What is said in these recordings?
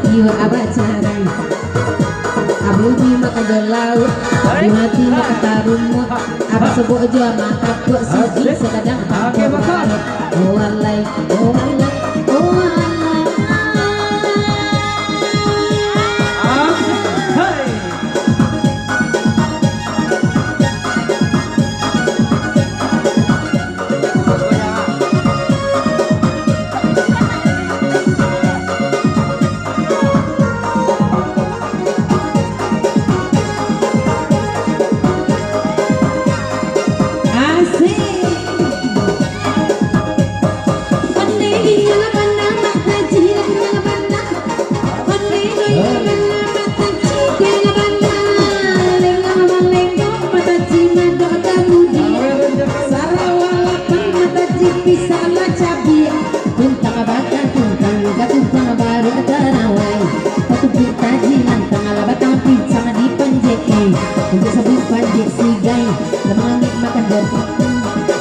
Jiwa abacaran Abuji maka laut Dimati maka tarunmu Abah sebuah jua maka kuat siji Sekadang pangkor Oh walai, oh walai, oh walai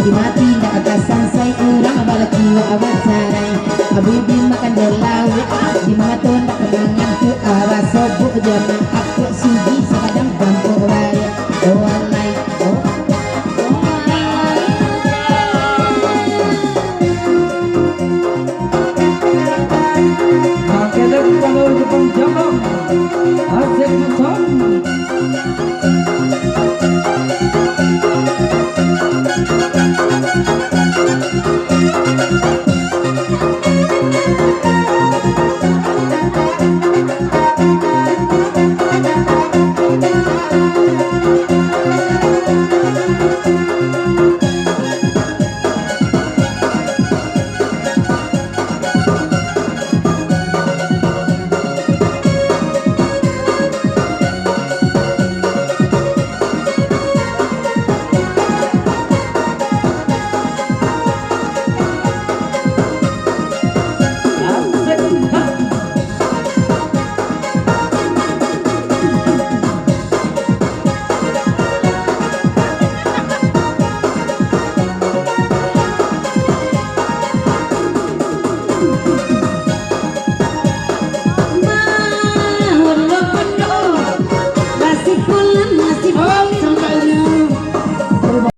Dimati ndak akasan say urang balak jiwa abad sarai Abibi makan delawit di maton ndak kemangan ke arah sobuk jaman aku sugi sekadang bangko raya oh alai oh Makedek kalau Jepang jaman asik macam